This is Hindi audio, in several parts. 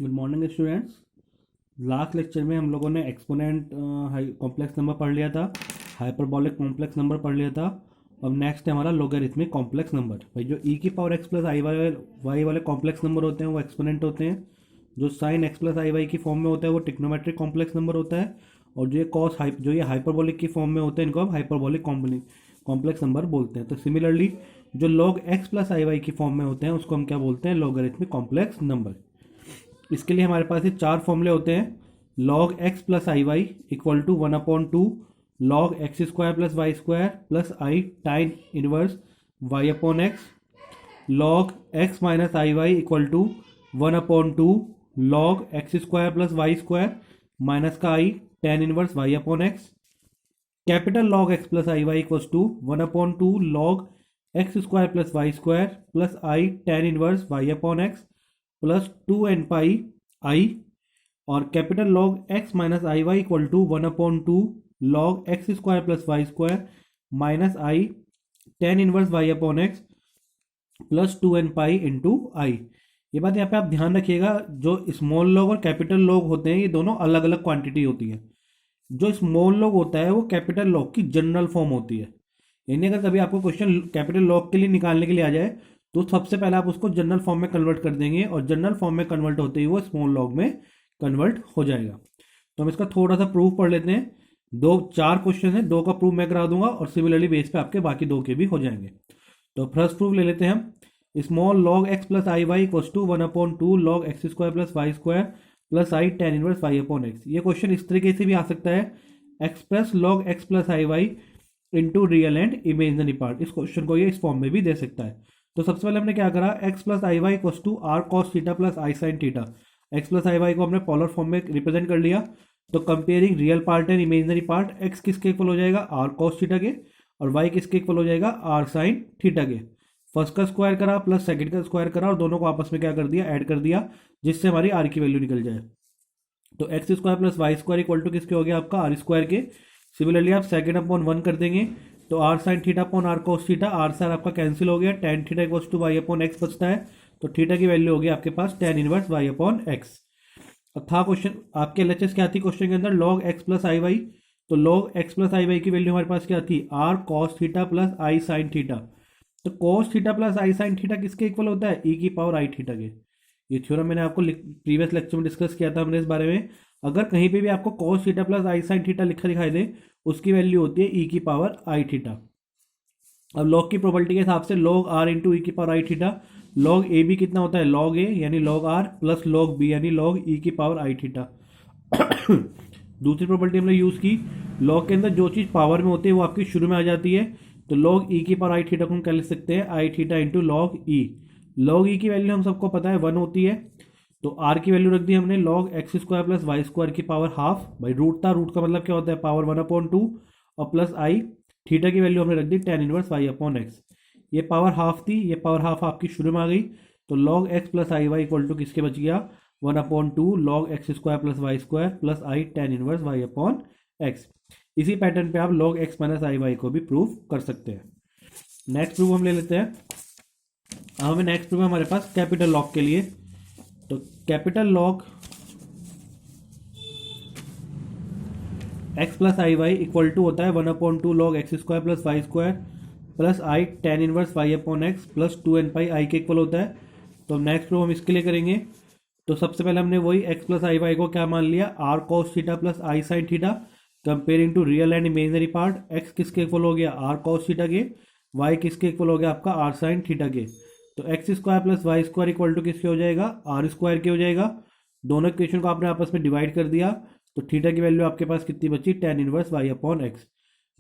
Good morning students. Last lecture में हम लोगों ने एक्सपोनेंट कॉम्प्लेक्स नंबर पढ़ लिया था, हाइपरबॉलिक कॉम्प्लेक्स नंबर पढ़ लिया था। अब नेक्स्ट है हमारा लोगरिथमिक कॉम्प्लेक्स नंबर। भाई जो ई की पावर एक्स प्लस आई वाई वाले कॉम्प्लेक्स नंबर होते हैं वो एक्सपोनेंट होते हैं। जो साइन एक्स प्लस आई वाई की फॉर्म में होता है वो ट्रिग्नोमेट्रिक कॉम्प्लेक्स नंबर होता है। और जो ये हाइपरबॉलिक की फॉर्म में होते हैं इनको हम हाइपरबॉलिक कॉम्प्लेक्स नंबर बोलते हैं। तो सिमिलरली जो लॉग एक्स प्लस आई वाई की फॉर्म में होते हैं उसको हम क्या बोलते हैं? Logarithmic complex number. इसके लिए हमारे पास ये चार फॉर्मूले होते हैं। Log x plus I Y equal to 1/2 log x square plus Y square plus I tan inverse Y upon X. Log x minus I Y equal to 1/2 log x square plus Y square minus का I tan inverse Y upon X. Capital log x plus I Y equal to 1/2 log x square plus Y square plus I tan inverse Y upon x plus 2 n pi I. और capital log x minus I Y equal to 1/2 log x square plus Y square minus I tan inverse Y upon x plus 2 n pi into I. ये बात यहाँ पे आप ध्यान रखिएगा, जो स्मॉल लॉग और कैपिटल लॉग होते हैं ये दोनों अलग अलग क्वांटिटी होती है। जो स्मॉल लॉग होता है वो कैपिटल लॉग की जनरल फॉर्म होती है। यानी अगर कभी आपको क्वेश्चन कैपिटल लॉग के लिए निकालने के लिए आ जाए तो सबसे पहले आप उसको जनरल फॉर्म में कन्वर्ट कर देंगे और जनरल फॉर्म में कन्वर्ट होते ही वो स्मॉल लॉग में कन्वर्ट हो जाएगा। तो हम इसका थोड़ा सा प्रूफ पढ़ लेते हैं। दो चार क्वेश्चन है, दो का प्रूफ मैं करा दूंगा और सिमिलरली बेस पे आपके बाकी दो के भी हो जाएंगे। तो फर्स्ट प्रूफ ले लेते हैं हम। Small log x plus I y equals to 1/2 log x square plus Y square plus I tan inverse Y upon x. ये क्वेश्चन इस तरीके से भी आ सकता है, express log x plus I y into real and imaginary part. इस क्वेश्चन को ये इस फॉर्म में भी दे सकता है। तो सबसे पहले हमने क्या करा, x plus I y equals to r cos theta plus i sine theta. X plus I y को हमने पॉलर फॉर्म में रिप्रेजेंट कर लिया। तो comparing real part and imaginary part, x किसके इक्वल हो जाएगा? आर कॉस थीटा के, और वाई किसके इक्वल हो जाएगा? आर साइन थीटा के। फर्स्ट का स्क्वायर करा प्लस सेकंड का स्क्वायर करा और दोनों को आपस में क्या कर दिया? ऐड कर दिया, जिससे हमारी आर की वैल्यू निकल जाए। तो x square plus Y square equal to किसके हो गया? आपका आर स्क्वायर के। सिमिलरली आप सेकंड अपॉन वन कर देंगे तो R sine theta upon R cos theta, R sine आपका कैंसिल हो गया, tan theta equals to Y upon X बचता है। तो थीटा की वैल्यू होगी आपके पास tan inverse Y upon X. अब था क्वेश्चन आपके एलएचएस क्या थी क्वेश्चन के अंदर? लॉग एक्स प्लस आई वाई। तो लॉग एक्स प्लस आई वाई की वैल्यू हमारे पास क्या थी? R cos theta plus i sine theta. तो cos theta plus i sine theta किसके इक्वल होता है? ई की पावर आई थीटा के। ये थ्योरम मैंने आपको प्रीवियस लेक्चर में डिस्कस किया था हमने इस बारे में। अगर कहीं पे भी आपको cos theta plus i sine theta लिखा दिखाई दे उसकी वैल्यू होती है ई की पावर आई थीटा। अब लॉग की प्रोबबिलिटी के हिसाब से लॉग आर इंटू ई की power i theta, log a b कितना होता है? लॉग ए यानी log r plus log b यानी लॉग ई की पावर आई थीटा। दूसरी प्रॉपर्टी हमने यूज की, लॉग के अंदर जो चीज पावर में होती है वो आपकी शुरू में आ जाती है। तो लॉग ई की पावर आई थीटा को हम क्या लिख सकते हैं? आई थीटा इंटू लॉग ई। लॉग ई की वैल्यू हम सबको पता है 1 होती है। तो आर की वैल्यू रख दी हमने log x square plus Y square की पावर हाफ। भाई रूट था, रूट का मतलब क्या होता है? पावर 1/2 और प्लस आई। थीटा की वैल्यू हमने रख दी tan inverse Y upon x. ये पावर हाफ थी, ये पावर हाफ आपकी शुरू में आ गई। तो log x plus I Y equal to किसके बच गया? 1/2 log x square plus Y square plus आई tan inverse Y upon x. इसी पैटर्न पे आप लॉग एक्स माइनस आई वाई को भी प्रूव कर सकते हैं। नेक्स्ट प्रूफ हम ले लेते हैं। अब हमें नेक्स्ट प्रूफ है हमारे पास कैपिटल लॉग के लिए। तो capital log x plus I Y equal to होता है 1/2 log x square plus Y square plus I tan inverse Y upon x plus 2 n pi i के इक्वल होता है। तो हम नेक्स्ट प्रूफ हम इसके लिए करेंगे। तो सबसे पहले हमने वही एक्स प्लस आई वाई को क्या मान लिया? R cos theta plus i sine theta comparing to real and imaginary part. X किसके इक्वल हो गया? आर कॉस थीटा के। वाई किसके इक्वल हो गया? आपका आर साइन थीटा के। तो x square plus Y square equal to किसके हो जाएगा? आर स्क्वायर के हो जाएगा। दोनों इक्वेशन को आपने आपस में डिवाइड कर दिया तो थीटा की वैल्यू आपके पास कितनी बची? Tan inverse Y upon x.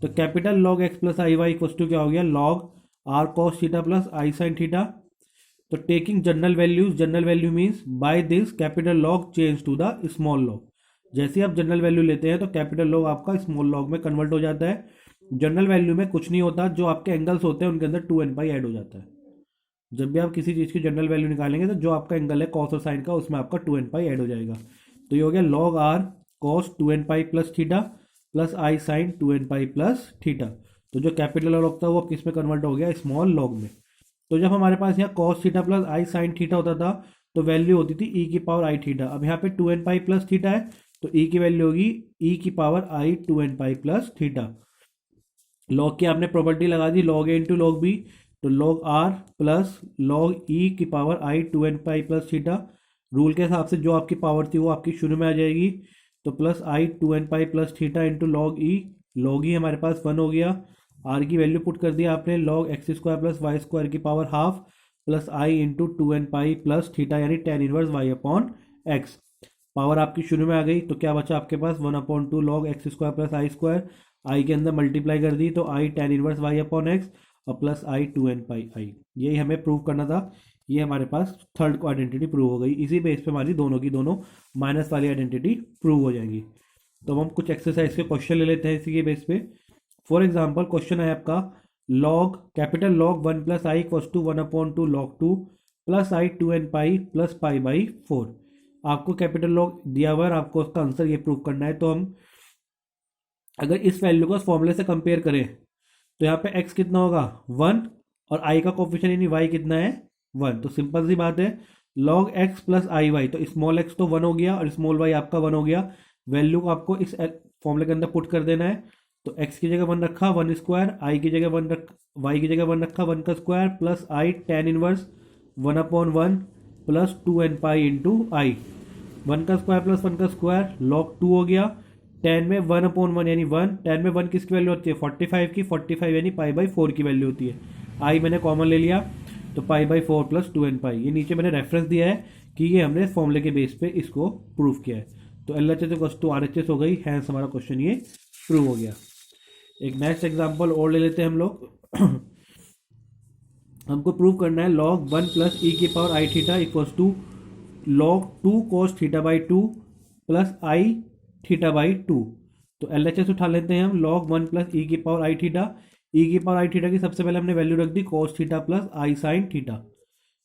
तो capital log x plus I Y equal to क्या हो गया? Log r cos theta plus i sine theta. तो taking general values, general value means by this capital log change to the small log. जैसे आप जनरल वैल्यू लेते हैं तो कैपिटल लॉग आपका स्मॉल लॉग में कन्वर्ट हो जाता है। जनरल वैल्यू में कुछ नहीं होता, जो आपके एंगल्स होते हैं उनके अंदर 2 n पाई ऐड हो जाता है। जब भी आप किसी चीज़ की जनरल वैल्यू निकालेंगे तो जो आपका एंगल है कॉस और साइन का उसमें आपका 2 n पाई ऐड हो जाएगा। तो ये हो गया log r cos 2 n pi plus theta plus i sine 2 n pi plus theta. तो जो कैपिटल लॉग था वो अब किस में कन्वर्ट हो गया? स्मॉल लॉग में। तो जब हमारे पास यहाँ cos theta plus i sine theta होता था तो वैल्यू होती थी ई की पावर आई थीटा। अब यहाँ पे 2n पाई प्लस थीटा है, तो ई की वैल्यू होगी ई की पावर आई 2n pi plus theta. Log की आपने प्रॉपर्टी लगा दी, लॉग ए इंटू लॉग बी, तो log r plus log e की पावर आई 2n pi plus theta. Rule के हिसाब से जो आपकी पावर थी वो आपकी शुरू में आ जाएगी, तो plus i 2n pi plus theta into log e हमारे पास 1 हो गया। आर की वैल्यू पुट कर दिया आपने, log x square plus Y square की power half plus i into 2n pi plus theta, यानी tan inverse Y upon x. Power आपकी शुरू में आ गई, तो क्या बचा आपके पास 1/2 log x square plus i square, i के अंदर मल्टीप्लाई कर दी तो i tan inverse Y upon x और plus i 2n pi i. यही हमें प्रूव करना था। ये हमारे पास थर्ड आइडेंटिटी प्रूव हो गई। इसी बेस पे हमारी दोनों की दोनों माइनस वाली आइडेंटिटी प्रूव हो जाएंगी। तो अब हम कुछ एक्सरसाइज के क्वेश्चन ले लेते हैं इसी के बेस पे। फॉर एग्जाम्पल क्वेश्चन है आपका, log capital log 1 plus i equals to 1/2 log 2 plus i 2n pi plus pi by 4। आपको कैपिटल लॉग दिया हुआ है, आपको उसका आंसर ये प्रूव करना है। तो हम अगर इस वैल्यू को फॉर्मूले से कंपेयर करें, तो यहाँ पे x कितना होगा 1, और i का कोफिशिएंट यानी y कितना है 1। तो सिंपल सी बात है, log x प्लस आई वाई, तो स्मॉल x तो 1 हो गया और स्मॉल y आपका 1 हो गया। वैल्यू को आपको इस फॉर्मूले के अंदर पुट कर देना है। तो x की जगह 1 रखा 1 स्क्वायर, i की जगह 1 रख y की जगह 1 रखा 1 का square plus I tan inverse 1/1 plus 2n pi into i. 1 का स्क्वायर प्लस 1 का स्क्वायर लॉग 2 हो गया। 10 में 1/1 यानी 1, 10 में 1 किसकी वैल्यू होती है 45 की, 45 यानी पाई बाई 4 की वैल्यू होती है। आई मैंने कॉमन ले लिया, तो पाई बाई 4 प्लस 2n पाई। ये नीचे मैंने रेफरेंस दिया है कि ये हमने फॉर्मूले के बेस पे इसको प्रूव किया है। तो L H S equals to R H S हो गई, हैंस हमारा क्वेश्चन ये प्रूव हो गया। एक नेक्स्ट एग्जाम्पल और ले लेते हैं हम लोग। हमको प्रूव करना है लॉग 1 प्लस ई की power i theta equals to log 2 cos theta by 2 plus I theta by 2। तो एल एच एस उठा लेते हैं हम, लॉग 1 प्लस ई की पावर आई थीटा, ई की पावर आई थीटा की सबसे पहले हमने वैल्यू रख दी cos theta plus i sine theta.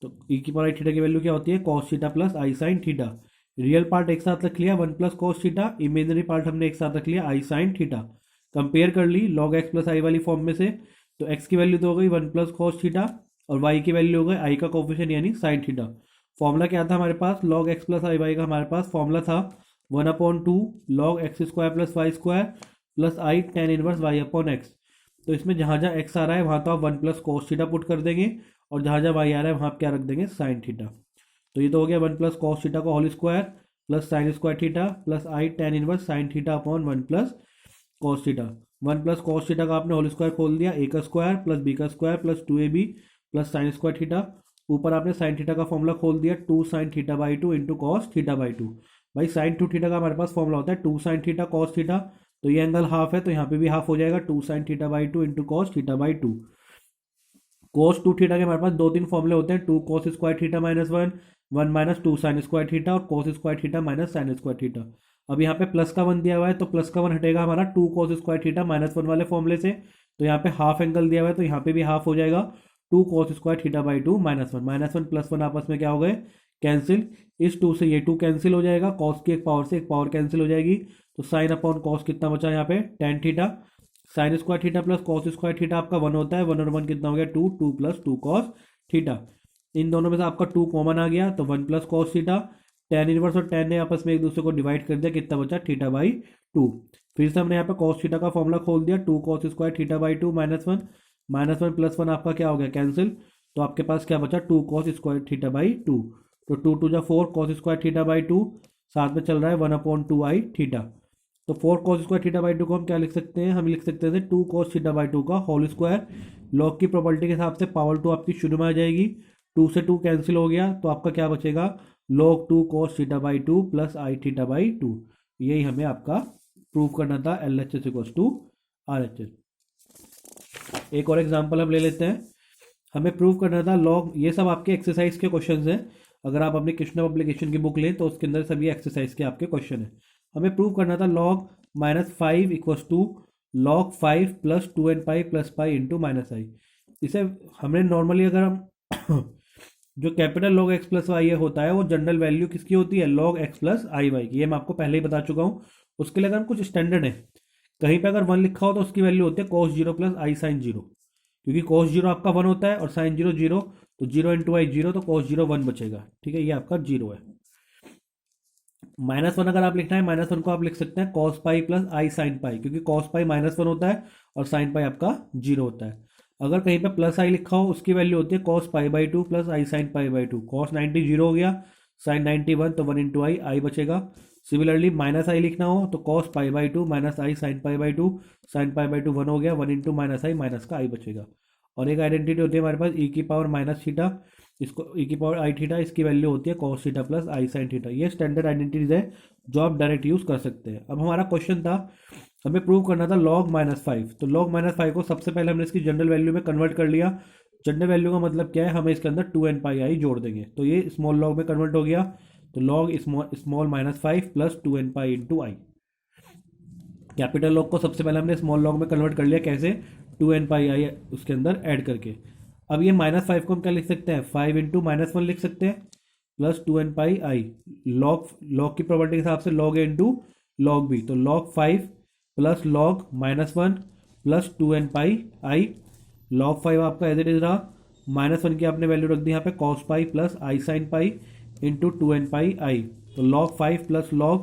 तो ई की पावर आई थीटा की वैल्यू क्या होती है cos theta plus i sine theta. Real part एक साथ रख लिया 1 plus cos theta, imaginary part हमने एक साथ रख लिया आई साइन थीटा। कंपेयर कर ली लॉग एक्स प्लस आई वाली फॉर्म में से, तो एक्स की वैल्यू तो हो गई 1 प्लस कॉस थीटा और वाई की वैल्यू हो गई आई का कोफिशिएंट यानी साइन थीटा। फॉर्मूला क्या था हमारे पास, लॉग एक्स प्लस आई वाई का हमारे पास फॉर्मूला था 1/2 log x square plus Y square plus आई tan inverse Y upon x. तो इसमें जहाँ जहाँ एक्स आ रहा है वहाँ तो आप 1 प्लस कोस थीटा पुट कर देंगे, और जहाँ जहाँ वाई आ रहा है वहाँ आप क्या रख देंगे साइन थीटा। तो ये तो हो गया 1 प्लस कोस थीटा का whole square plus sine square theta plus आई tan inverse sine theta upon 1 plus cos theta. 1 plus cos theta का आपने होल स्क्वायर खोल दिया, ए का स्क्वायर प्लस बी का square plus 2ab plus sine square theta. ऊपर आपने साइन थीटा का फॉर्मूला खोल दिया 2 sine theta by 2 into cos theta by 2। भाई साइन 2 थीटा का हमारे पास फॉर्मूला होता है 2 साइन थीटा कॉस थीटा, तो ये एंगल हाफ है तो यहाँ पे भी हाफ हो जाएगा 2 sine theta by 2 into cos theta by 2। Cos 2 theta के हमारे पास 2-3 फॉर्मूले होते हैं, 2 cos square theta minus 1, 1 minus 2 sine square theta और cos square theta minus sine square theta. अब यहाँ पे प्लस का 1 दिया हुआ है, तो प्लस का 1 हटेगा हमारा 2 कॉस स्क्वायर थीटा माइनस 1 वाले फॉर्मूले से, तो यहाँ पे हाफ एंगल दिया हुआ है तो यहाँ पे भी हाफ हो जाएगा 2 cos square theta by 2 minus one plus one आपस में क्या हो गए कैंसिल। इस 2 से ये 2 कैंसिल हो जाएगा, कॉस की एक पावर से एक पावर कैंसिल हो जाएगी, तो साइन अपॉन कॉस कितना बचा यहाँ पे tan theta. Sign square theta plus cos square theta आपका 1 होता है, 1 और 1 कितना हो गया 2, 2 प्लस 2 कॉस थीटा। इन दोनों में से आपका 2 कॉमन आ गया तो 1 plus cos theta. Tan inverse और टेन ने आपस में एक दूसरे को डिवाइड कर दिया, कितना बचा थीटा बाई 2। फिर से हमने यहाँ पे कॉस थीटा का फॉर्मूला खोल दिया 2 cos square theta by 2 minus one plus one आपका क्या हो गया कैंसिल, तो आपके पास क्या बचा 2 कॉस स्क्वायर थीटा बाई 2। तो 2 2 जा 4 कॉस स्क्वायर थीटा बाई 2, साथ में चल रहा है 1/2 आई थीटा। तो 4 कॉस स्क्वायर थीटा बाई 2 को हम क्या लिख सकते हैं, हम लिख सकते हैं 2 कॉस थीटा बाई 2 का होल स्क्वायर। लॉग की प्रॉपर्टी के हिसाब से पावर 2 आपकी शुरू में आ जाएगी, 2 से 2 कैंसिल हो गया तो आपका क्या बचेगा log 2 cos theta by 2 plus I theta by 2। यही हमें आपका प्रूव करना था L H S equals to R H S. एक और एग्जाम्पल हम ले लेते हैं। हमें प्रूव करना था लॉग, ये सब आपके एक्सरसाइज के क्वेश्चंस हैं, अगर आप अपनी कृष्णा पब्लिकेशन की बुक लें तो उसके अंदर सभी एक्सरसाइज के आपके क्वेश्चन हैं। हमें प्रूव करना था log -5 equals to log 5 plus 2n pi plus pi into minus i. इसे हमने नॉर्मली अगर हम जो capital log x plus y होता है वो जनरल वैल्यू किसकी होती है लॉग एक्स प्लस आई वाई की, ये मैं आपको पहले ही बता चुका हूँ। उसके लिए अगर कुछ स्टैंडर्ड है, कहीं पे अगर 1 लिखा हो तो उसकी वैल्यू होती है cos 0 प्लस आई साइन 0, क्योंकि cos 0 आपका 1 होता है और साइन 0 0, तो 0 × i 0, तो cos 0 1 बचेगा। ठीक है, ये आपका 0 है। -1 अगर आप लिखना है, -1 को आप लिख सकते हैं cos pi plus i sine पाई, क्योंकि cos पाई -1 होता है और साइन पाई आपका 0 होता है। अगर कहीं पे प्लस आई लिखा हो, उसकी वैल्यू होती है cos π/2 plus i sine π/2। cos 90 0 हो गया, साइन 90 1, तो 1 × आई बचेगा। सिमिलरली माइनस आई लिखना हो तो cos π/2 माइनस आई साइन π/2, साइन π/2 1 हो गया, 1 × माइनस आई, माइनस का आई बचेगा। और एक आइडेंटिटी होती है हमारे पास e की पावर माइनस थीटा, इसको e की पावर आई थीटा, इसकी वैल्यू होती है cos theta plus i sine theta. ये स्टैंडर्ड आइडेंटिटीज है जो आप डायरेक्ट यूज कर सकते हैं। अब हमारा क्वेश्चन था, हमें प्रूव करना था log -5। तो log -5 को सबसे पहले हमने इसकी जनरल वैल्यू में कन्वर्ट कर लिया। जनरल वैल्यू का मतलब क्या है, हमें इसके अंदर 2n πi जोड़ देंगे, तो ये स्मॉल लॉग में कन्वर्ट हो गया। तो log small -5 plus 2n π × i। Capital log को सबसे पहले हमने स्मॉल लॉग में कन्वर्ट कर लिया, कैसे, 2n πi उसके अंदर ऐड करके। अब ये -5 को हम क्या लिख सकते हैं, 5 × -1 लिख सकते हैं, प्लस 2n πi। लॉग की प्रॉपर्टी के हिसाब से log a × log b, तो log 5 plus log -1 plus 2n πi। log 5 आपका एज इट इज रहा, -1 की आपने वैल्यू रख दी यहाँ पे cos pi plus i sine pi into 2n πi। तो log 5 plus log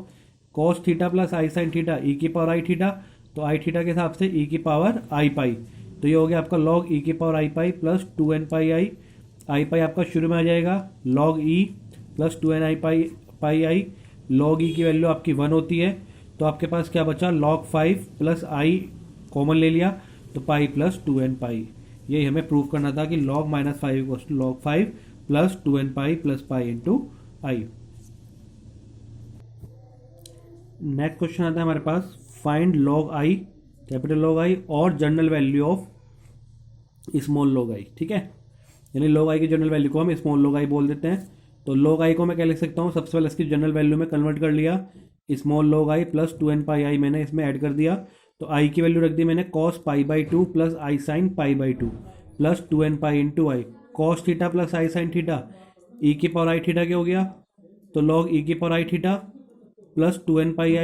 cos theta plus i sine theta, e की पावर आई थीटा, तो आई थीटा के हिसाब से e की पावर आई पाई। तो ये हो गया आपका log e की पावर आई पाई प्लस 2n πi। आई पाई आपका शुरू में आ जाएगा, log e plus 2n πi। log e की वैल्यू आपकी 1 होती है, तो आपके पास क्या बचा, log 5 प्लस आई कॉमन ले लिया, तो पाई प्लस 2n π। यही हमें प्रूव करना था कि log -5 log 5 plus 2n π plus pi into i. Next question आता है हमारे पास, find log i, capital log i और general value of small log i। ठीक है, यानी log i की जनरल वैल्यू को हम स्मॉल log i बोल देते हैं। तो log i को मैं क्या लिख सकता हूँ, सबसे पहले इसकी जनरल वैल्यू में कन्वर्ट कर लिया, small log i plus 2n πi मैंने इसमें ऐड कर दिया। तो i की वैल्यू रख दी मैंने cos π/2 plus i sine π/2 plus 2n π × i। cos theta plus i sine theta, e की पावर आई थीटा क्या हो गया, तो log e की power i theta plus 2n πi।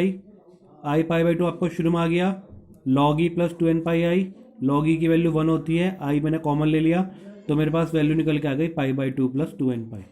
I π/2 आपको शुरू में आ गया, log e plus 2n πi। log e की वैल्यू 1 होती है, आई मैंने कॉमन ले लिया, तो मेरे पास वैल्यू निकल के आ गई π/2 प्लस 2n π।